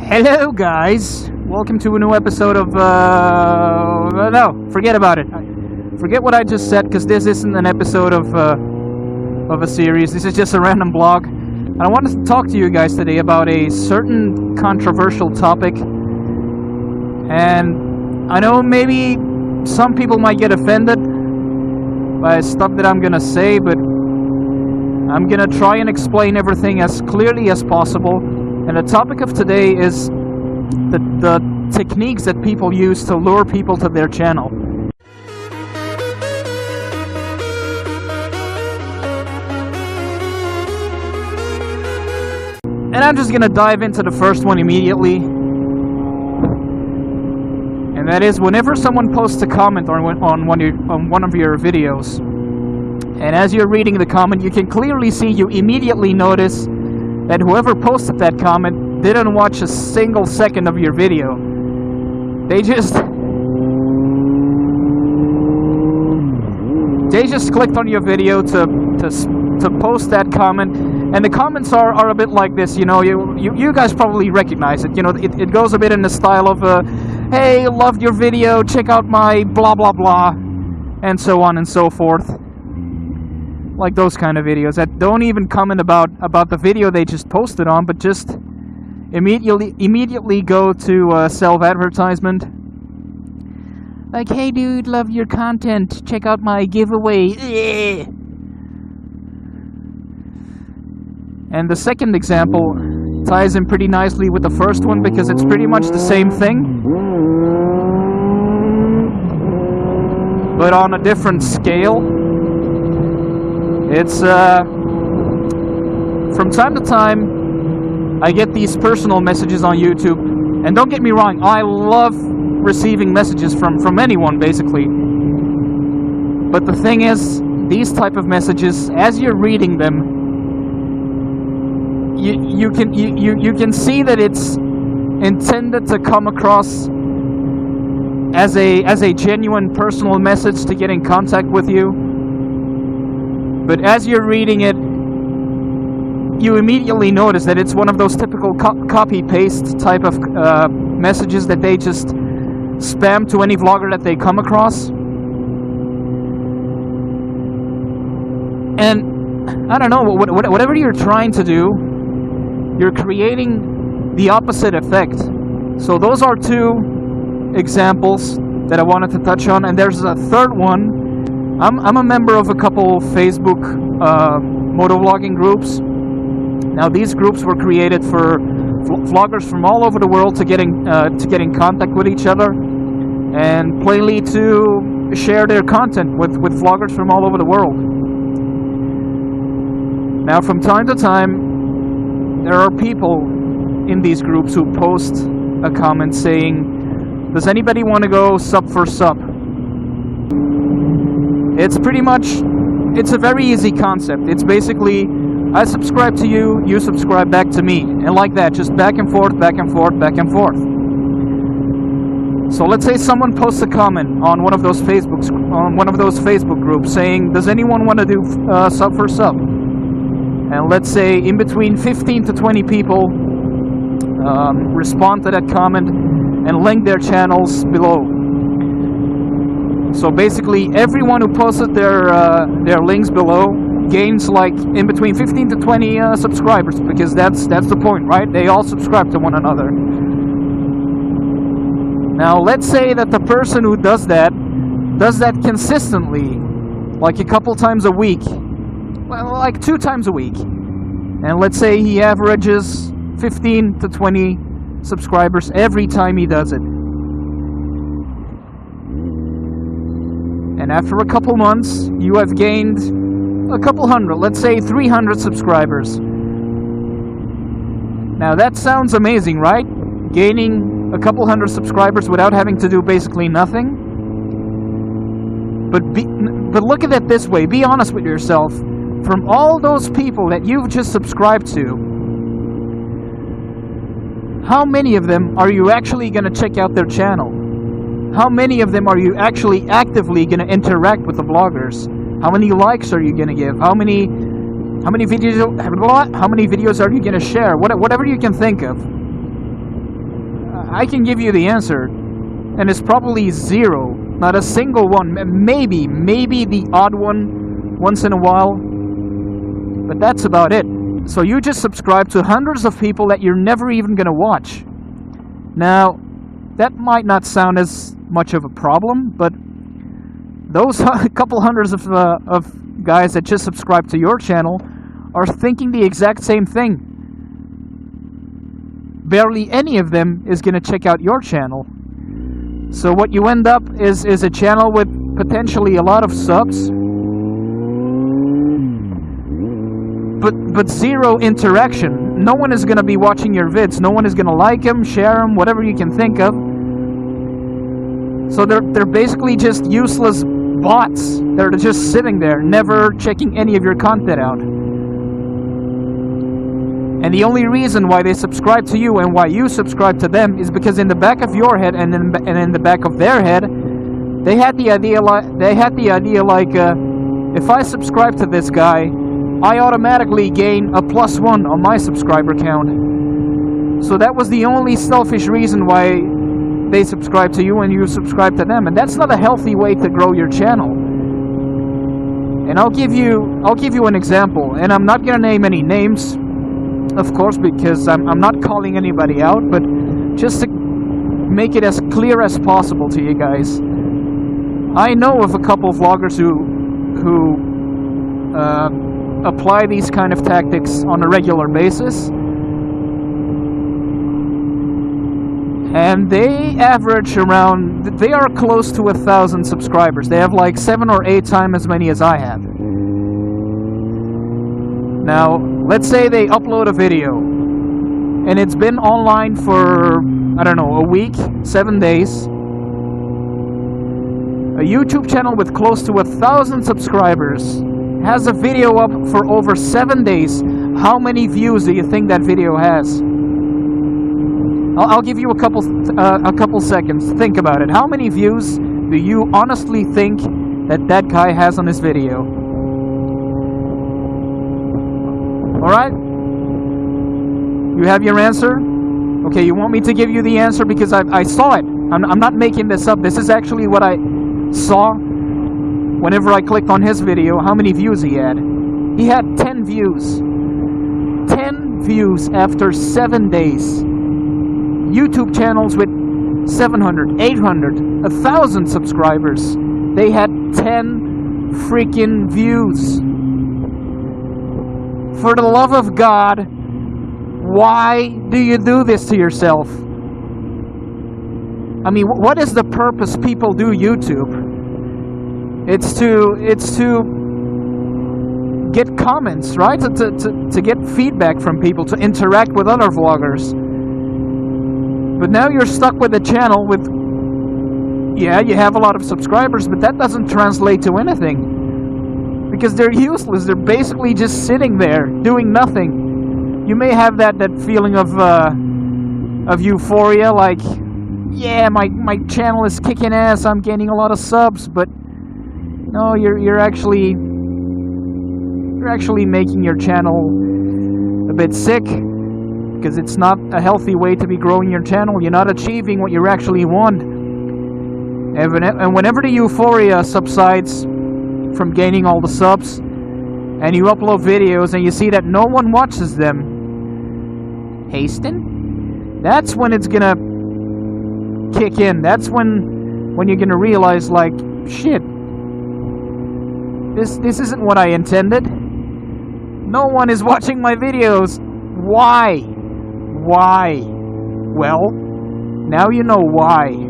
Hello guys, welcome to a new episode of, no, forget about it. Forget what I just said, because this isn't an episode of a series. This is just a random blog. And I wanted to talk to you guys today about a certain controversial topic. And I know maybe some people might get offended by stuff that I'm gonna say, but I'm gonna try and explain everything as clearly as possible. And the topic of today is the techniques that people use to lure people to their channel. And I'm just gonna dive into the first one immediately. And that is, whenever someone posts a comment on one of your videos, and as you're reading the comment, you can clearly see, you immediately notice that whoever posted that comment didn't watch a single second of your video. They just clicked on your video to post that comment, and the comments are a bit like this. You know, you guys probably recognize it. You know, it goes a bit in the style of hey, loved your video, check out my blah blah blah, and so on and so forth. Like those kind of videos that don't even comment about the video they just posted on, but just immediately go to self-advertisement. Like, hey dude, love your content, check out my giveaway. And the second example ties in pretty nicely with the first one, because it's pretty much the same thing, but on a different scale. It's, from time to time, I get these personal messages on YouTube, and don't get me wrong, I love receiving messages from anyone, basically. But the thing is, these type of messages, as you're reading them, you can see that it's intended to come across as a genuine personal message to get in contact with you. But as you're reading it, you immediately notice that it's one of those typical copy-paste type of messages that they just spam to any vlogger that they come across. And I don't know, whatever you're trying to do, you're creating the opposite effect. So those are two examples that I wanted to touch on, and there's a third one. I'm a member of a couple Facebook motovlogging groups. Now these groups were created for vloggers from all over the world to get in contact with each other, and plainly to share their content with vloggers from all over the world. Now from time to time, there are people in these groups who post a comment saying, does anybody want to go sub for sub? It's pretty much, it's a very easy concept. It's basically, I subscribe to you, you subscribe back to me. And like that, just back and forth, back and forth, back and forth. So let's say someone posts a comment on one of those Facebook groups saying, does anyone want to do sub for sub? And let's say in between 15 to 20 people respond to that comment and link their channels below. So basically, everyone who posted their links below gains like in between 15 to 20 subscribers, because that's the point, right? They all subscribe to one another. Now, let's say that the person who does that consistently, like a couple times a week, well, like 2 times a week, and let's say he averages 15 to 20 subscribers every time he does it. And after a couple months, you have gained a couple hundred, let's say 300 subscribers. Now that sounds amazing, right? Gaining a couple hundred subscribers without having to do basically nothing. But look at it this way, be honest with yourself. From all those people that you've just subscribed to, how many of them are you actually going to check out their channel? How many of them are you actually actively going to interact with the vloggers? How many likes are you going to give? How many videos are you going to share? Whatever you can think of. I can give you the answer, and it's probably zero. Not a single one. Maybe the odd one once in a while. But that's about it. So you just subscribe to hundreds of people that you're never even gonna watch. Now, that might not sound as much of a problem, but those couple hundreds of guys that just subscribe to your channel are thinking the exact same thing. Barely any of them is gonna check out your channel. So what you end up is a channel with potentially a lot of subs, but zero interaction. No one is going to be watching your vids. No one is going to like them, share them, whatever you can think of. So they're basically just useless bots. They're just sitting there, never checking any of your content out. And the only reason why they subscribe to you and why you subscribe to them is because in the back of your head and in the back of their head, they had the idea like if I subscribe to this guy, I automatically gain a +1 on my subscriber count. So that was the only selfish reason why they subscribe to you and you subscribe to them, and that's not a healthy way to grow your channel. And I'll give you an example, and I'm not gonna name any names, of course, because I'm not calling anybody out, but just to make it as clear as possible to you guys. I know of a couple of vloggers who apply these kind of tactics on a regular basis, and they average around, they are close to 1,000 subscribers. They have like 7 or 8 times as many as I have. Now, let's say they upload a video, and it's been online for, I don't know, a week, 7 days. A YouTube channel with close to 1,000 subscribers has a video up for over 7 days. How many views do you think that video has? I'll give you a couple seconds. Think about it. How many views do you honestly think that guy has on this video? Alright? You have your answer? Okay, you want me to give you the answer because I saw it. I'm not making this up. This is actually what I saw whenever I clicked on his video. How many views he had? He had 10 views. 10 views after 7 days. YouTube channels with 700, 800, 1,000 subscribers, they had 10 freaking views. For the love of God, why do you do this to yourself? I mean, what is the purpose people do YouTube? It's to get comments, right? To get feedback from people, to interact with other vloggers. But now you're stuck with a channel with, yeah, you have a lot of subscribers, but that doesn't translate to anything. Because they're useless. They're basically just sitting there, doing nothing. You may have that feeling of euphoria, like, yeah, my channel is kicking ass, I'm gaining a lot of subs, but no, you're actually making your channel a bit sick, because it's not a healthy way to be growing your channel. You're not achieving what you actually want. And whenever the euphoria subsides from gaining all the subs, and you upload videos and you see that no one watches them, hasten, that's when it's gonna kick in. That's when you're gonna realize, like, shit, this isn't what I intended. No one is watching my videos. Why? Well, now you know why.